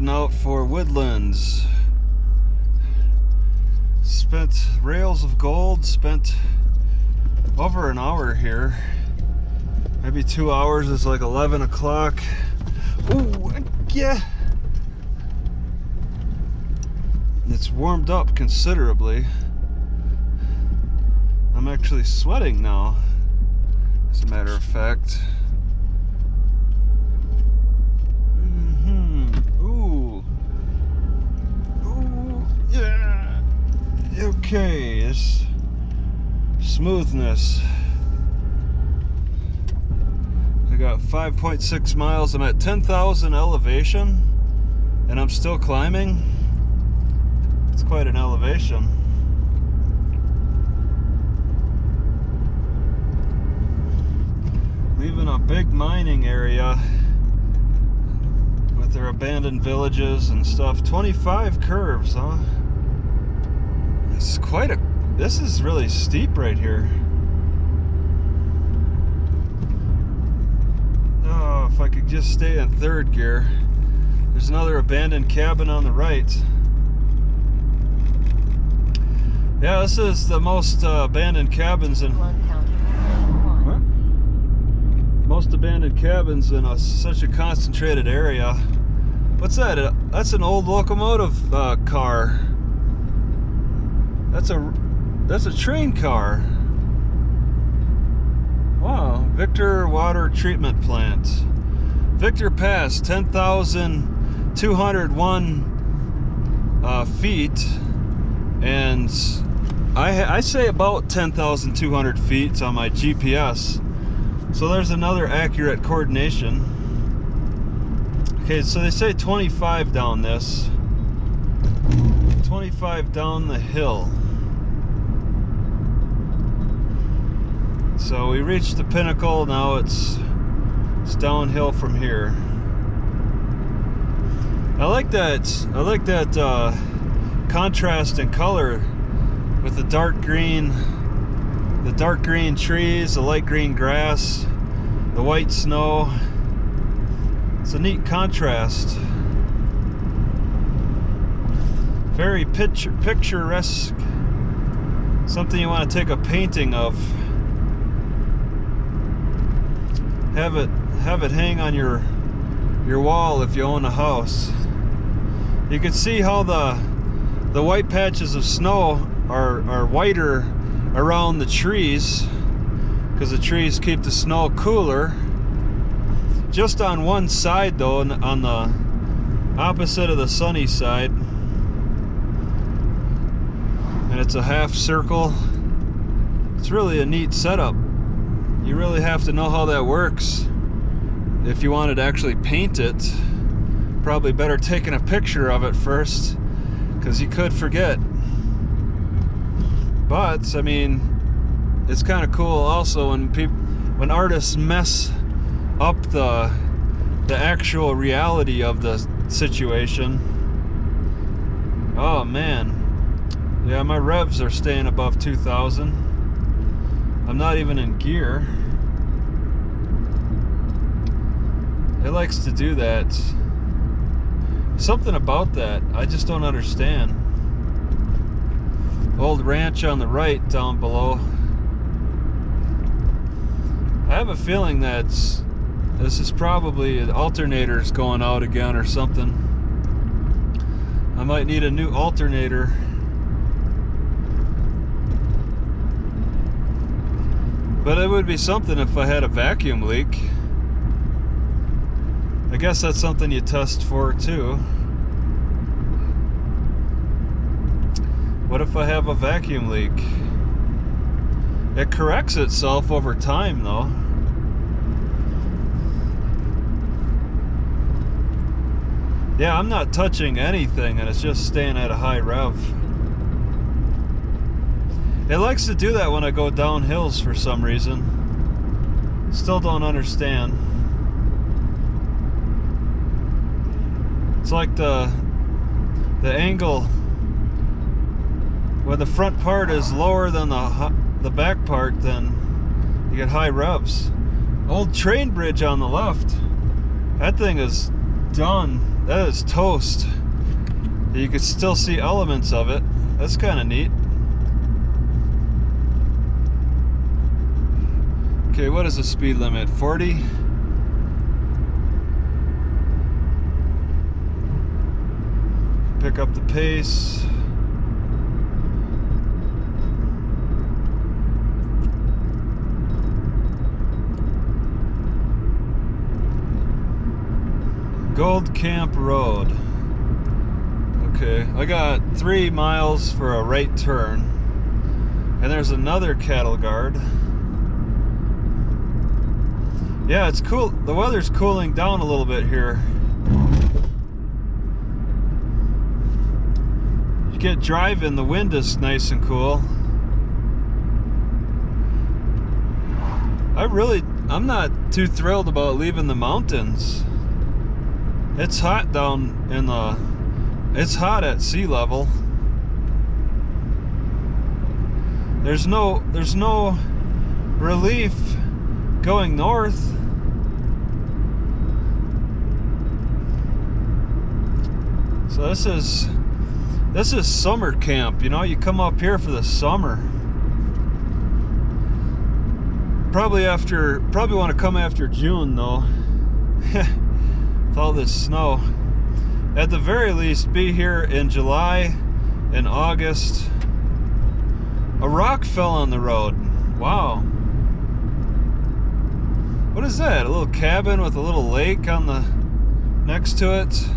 heading out for Woodlands. Spent Rails of Gold, spent over an hour here. Maybe 2 hours. It's like 11 o'clock. Ooh, yeah. It's warmed up considerably. I'm actually sweating now, as a matter of fact. Ooh. Ooh, yeah. Okay, it's smoothness. I got 5.6 miles. I'm at 10,000 elevation, and I'm still climbing. It's quite an elevation. Leaving a big mining area with their abandoned villages and stuff. 25 curves, huh? It's quite a... This is really steep right here. Oh, if I could just stay in third gear. There's another abandoned cabin on the right. Yeah, this is the most abandoned cabins in... Most abandoned cabins in such a concentrated area. What's that? That's an old locomotive car. That's a train car. Wow, Victor Water Treatment Plant. Victor Pass, 10,201 feet, and I say about 10,200 feet on my GPS. So there's another accurate coordination. Okay, so they say 25 down this. 25 down the hill. So we reached the pinnacle, now it's downhill from here. I like that contrast in color with the dark green trees, the light green grass, the white snow. It's a neat contrast. Very picturesque. Something you want to take a painting of. Have it hang on your wall if you own a house. You can see how the white patches of snow are whiter around the trees, because the trees keep the snow cooler. Just on one side though, on the opposite of the sunny side, and it's a half circle. It's really a neat setup. You really have to know how that works if you wanted to actually paint it. Probably better taking a picture of it first, because you could forget. But I mean, it's kind of cool also when artists mess up the actual reality of the situation. Oh man, yeah, my revs are staying above 2,000. I'm not even in gear. It likes to do that. Something about that I just don't understand. Old ranch on the right down below. I have a feeling that this is probably alternators going out again or something. I might need a new alternator. But it would be something if I had a vacuum leak. I guess that's something you test for too. What if I have a vacuum leak? It corrects itself over time though. Yeah, I'm not touching anything and it's just staying at a high rev. It likes to do that when I go down hills for some reason. Still don't understand. It's like the angle where the front part is lower than the back part, then you get high revs. Old train bridge on the left. That thing is done. That is toast. You could still see elements of it. That's kind of neat. Okay, what is the speed limit? 40? Pick up the pace. Gold Camp Road. Okay, I got 3 miles for a right turn. And there's another cattle guard. Yeah, it's cool. The weather's cooling down a little bit here. You get driving, the wind is nice and cool. I'm not too thrilled about leaving the mountains. It's hot down in the, it's hot at sea level. There's no relief going north. So this is summer camp, you know, you come up here for the summer. Probably want to come after June though. With all this snow. At the very least, be here in July and August. A rock fell on the road. Wow. What is that? A little cabin with a little lake on the next to it?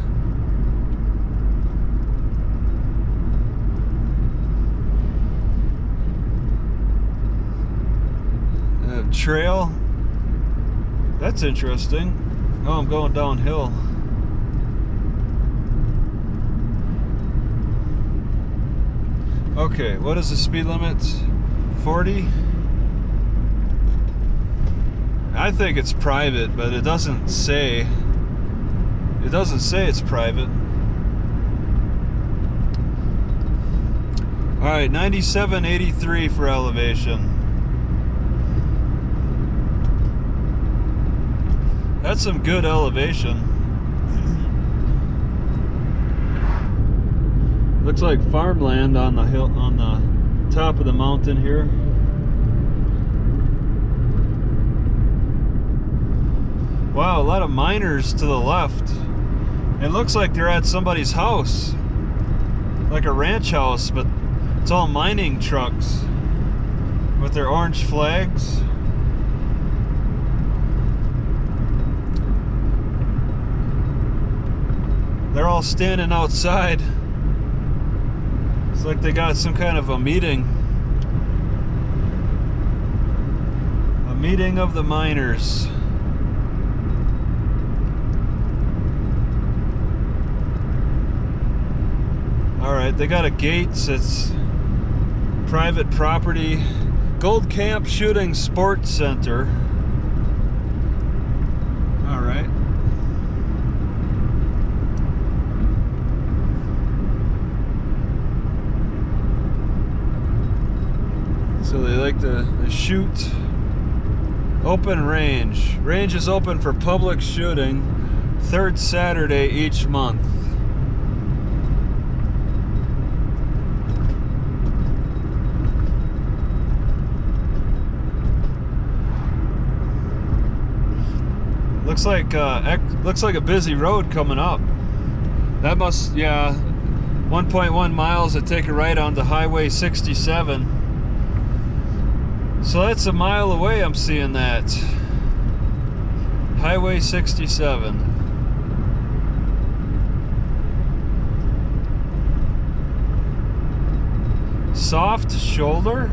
A trail. That's interesting. Oh, I'm going downhill. Okay, what is the speed limit? 40? I think it's private, but it doesn't say. It doesn't say it's private. All right, 97.83 for elevation. That's some good elevation. Looks like farmland on the hill, on the top of the mountain here. Wow, a lot of miners to the left. It looks like they're at somebody's house, like a ranch house, but it's all mining trucks with their orange flags. They're all standing outside. It's like they got some kind of a meeting. A meeting of the miners. Alright, they got a gate. It's private property. Gold Camp Shooting Sports Center. Alright. So they like to shoot. Open range. Range is open for public shooting 3rd Saturday each month. Looks like a busy road coming up. That must, yeah, 1.1 miles to take a right onto Highway 67. So that's a mile away, I'm seeing that. Highway 67. Soft shoulder?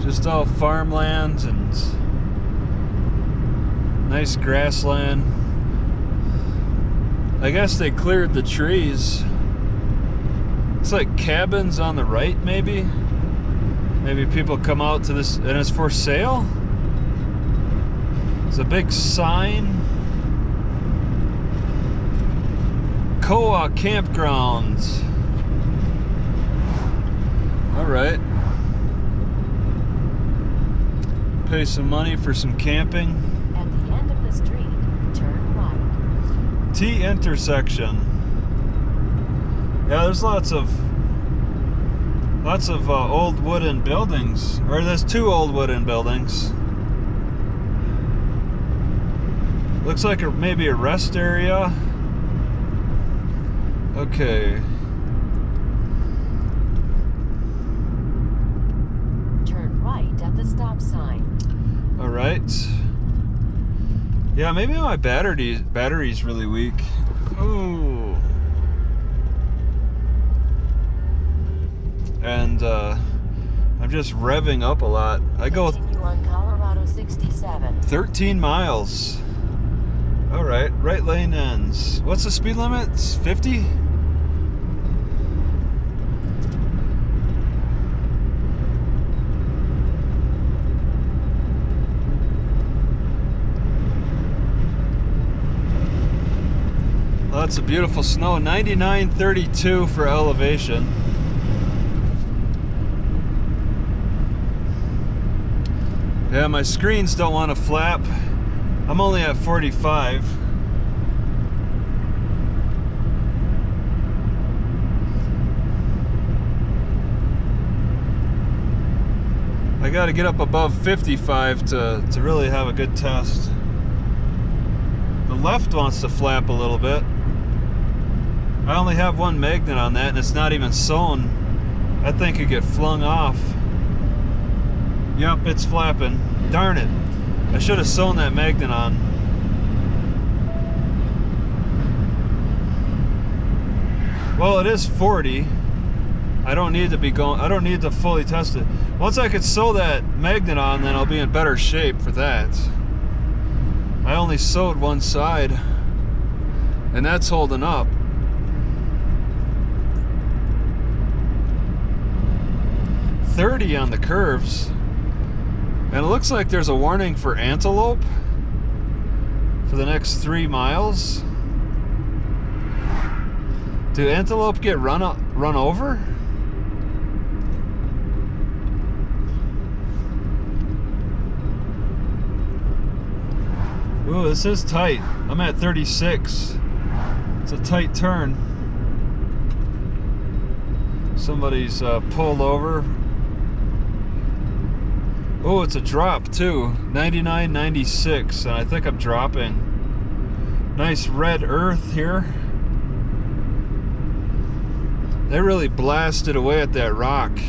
Just all farmland and nice grassland. I guess they cleared the trees. It's like cabins on the right, maybe. Maybe people come out to this, and it's for sale. It's a big sign. Koa Campgrounds. Alright. Pay some money for some camping. At the end of the street, turn right. T intersection. Yeah, there's lots of old wooden buildings. Or there's 2 old wooden buildings. Looks like maybe a rest area. Okay. Turn right at the stop sign. All right. Yeah, maybe my battery's really weak. Ooh. And I'm just revving up a lot. I go Continue on Colorado 67. 13 miles. All right, right lane ends. What's the speed limit? It's 50? Lots of beautiful snow. 99.32 for elevation. Yeah, my screens don't want to flap. I'm only at 45. I got to get up above 55 to really have a good test. The left wants to flap a little bit. I only have one magnet on that and it's not even sewn. I think it could get flung off. Yep, it's flapping. Darn it. I should have sewn that magnet on. Well, it is 40. I don't need to fully test it. Once I could sew that magnet on, then I'll be in better shape for that. I only sewed one side, and that's holding up. .30 on the curves. And it looks like there's a warning for antelope for the next 3 miles. Do antelope get run over? Ooh, this is tight. I'm at 36. It's a tight turn. Somebody's pulled over. Oh, it's a drop too. 99.96, and I think I'm dropping. Nice red earth here. They really blasted away at that rock.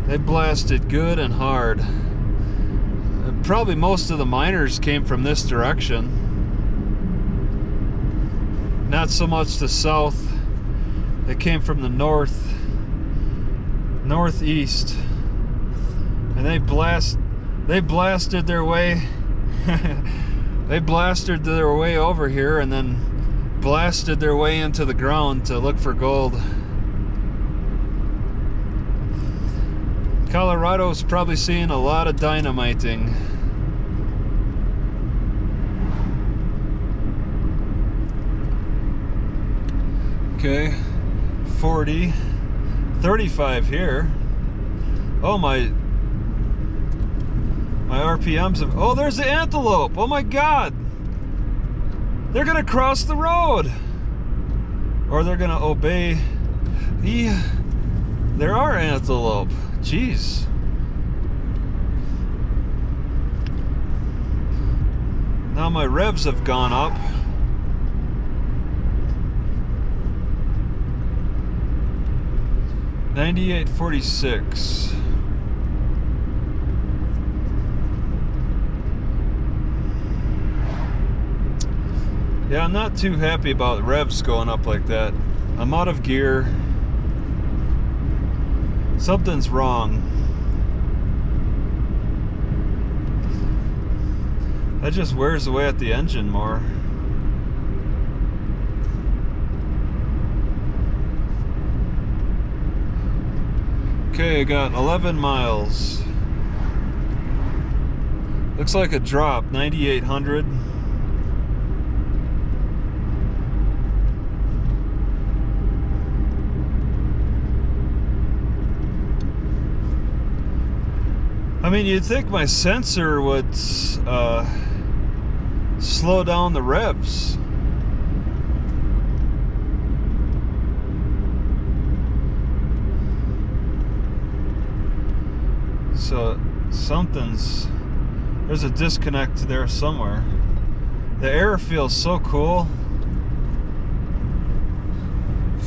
They blasted good and hard. Probably most of the miners came from this direction. Not so much the south. They came from the northeast. And they blasted their way they blasted their way over here and then blasted their way into the ground to look for gold. Colorado's probably seeing a lot of dynamiting. Okay, 40, 35 here. Oh, my RPMs have... Oh, there's the antelope! Oh my God! They're gonna cross the road! Or they're gonna obey... Yeah, there are antelope. Jeez. Now my revs have gone up. $98.46. Yeah, I'm not too happy about revs going up like that. I'm out of gear. Something's wrong. That just wears away at the engine more. Okay, I got 11 miles. Looks like a drop, 9,800. I mean, you'd think my sensor would slow down the revs. So there's a disconnect there somewhere. The air feels so cool.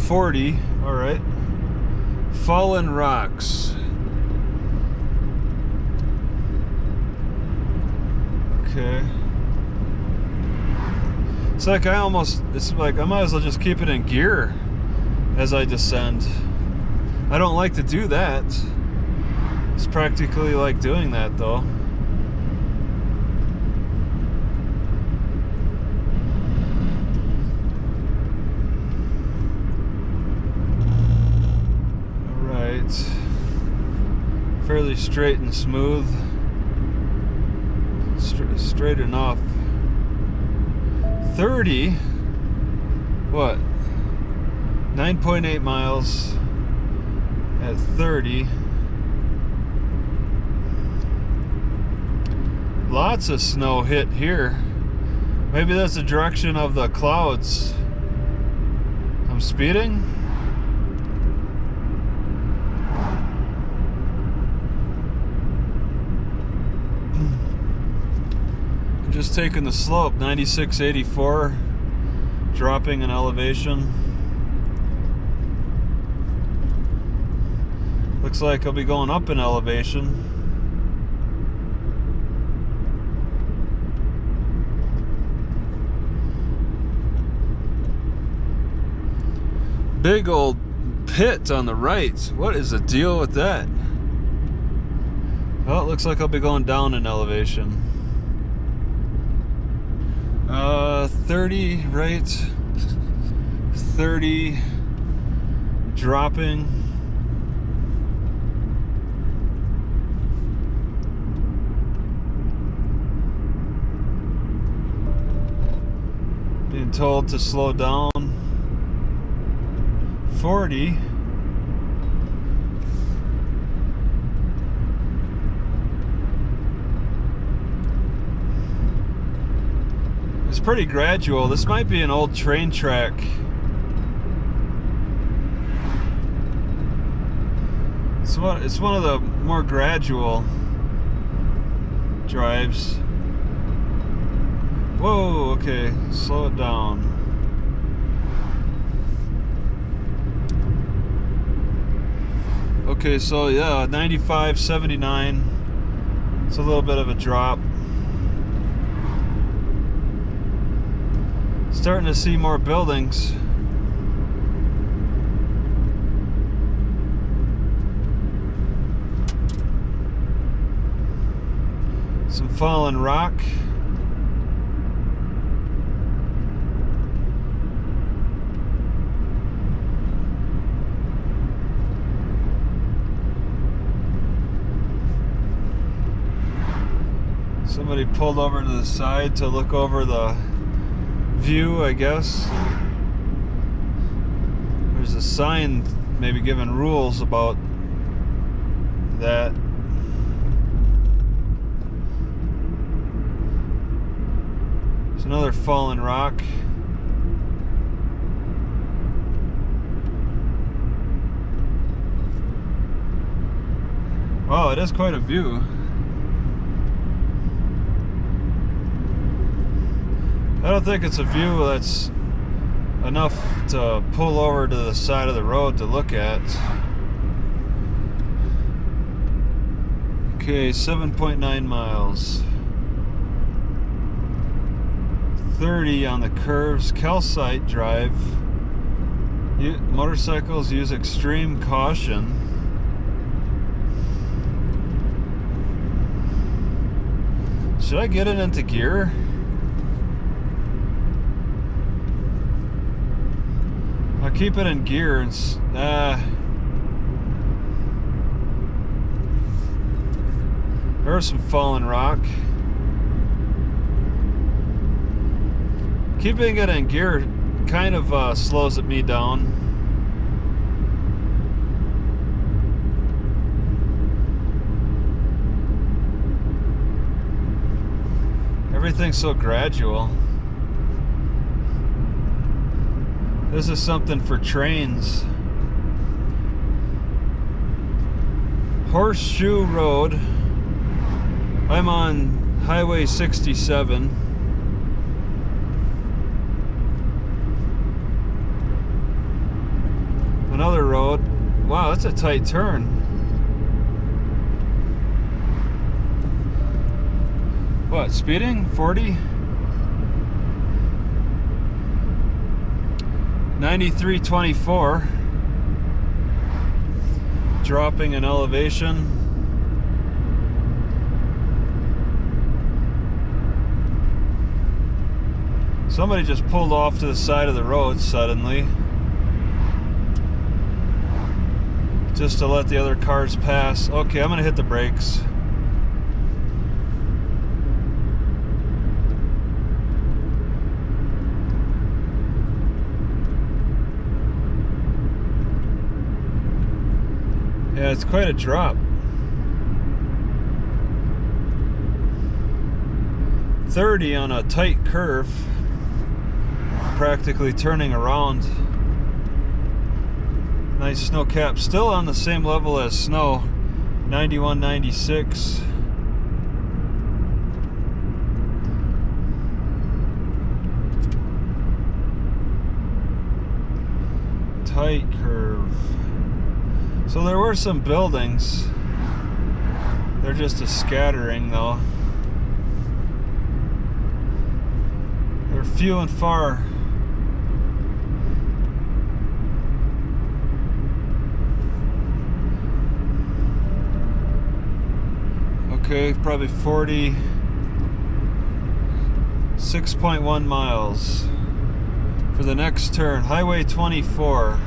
40, all right. Fallen rocks. Okay. It's like I might as well just keep it in gear as I descend. I don't like to do that. It's practically like doing that though. Alright. Fairly straight and smooth. Straight enough. 30. What? 9.8 miles at 30. Lots of snow hit here. Maybe that's the direction of the clouds. I'm speeding. I'm just taking the slope, 96.84, dropping in elevation. Looks like I'll be going up in elevation. Big old pit on the right. What is the deal with that? Well, it looks like I'll be going down in elevation. 30 right, 30 dropping. Being told to slow down. 40. It's pretty gradual. This might be an old train track. It's one of the more gradual drives. Whoa, okay, slow it down. Okay, so yeah, 95.79. It's a little bit of a drop. Starting to see more buildings. Some fallen rock. Somebody pulled over to the side to look over the view, I guess. There's a sign maybe giving rules about that. There's another fallen rock. Wow, it is quite a view. I don't think it's a view that's enough to pull over to the side of the road to look at. Okay, 7.9 miles. 30 on the curves. Calcite drive. Motorcycles use extreme caution. Should I get it into gear? I'll keep it in gear and there's some fallen rock. Keeping it in gear kind of slows me down. Everything's so gradual. This is something for trains. Horseshoe Road. I'm on Highway 67. Another road. Wow, that's a tight turn. What, speeding? 40? 93.24. Dropping in elevation. Somebody just pulled off to the side of the road suddenly, just to let the other cars pass. Okay, I'm gonna hit the brakes. Yeah, it's quite a drop. 30 on a tight curve, practically turning around. Nice snow cap, still on the same level as snow, 91, 96. Tight curve. So there were some buildings. They're just a scattering though. They're few and far. Okay, probably 46.1 miles for the next turn. Highway 24.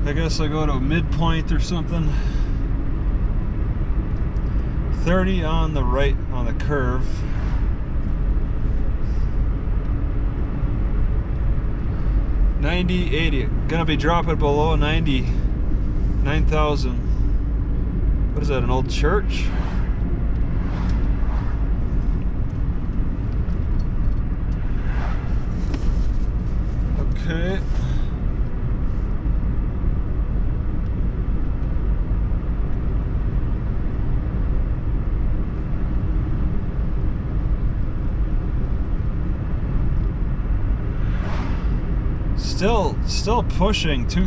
I guess I'll go to a midpoint or something. 30 on the right on the curve. $90, $80. Gonna be dropping below 99,000. What is that, an old church? Okay. Still pushing 2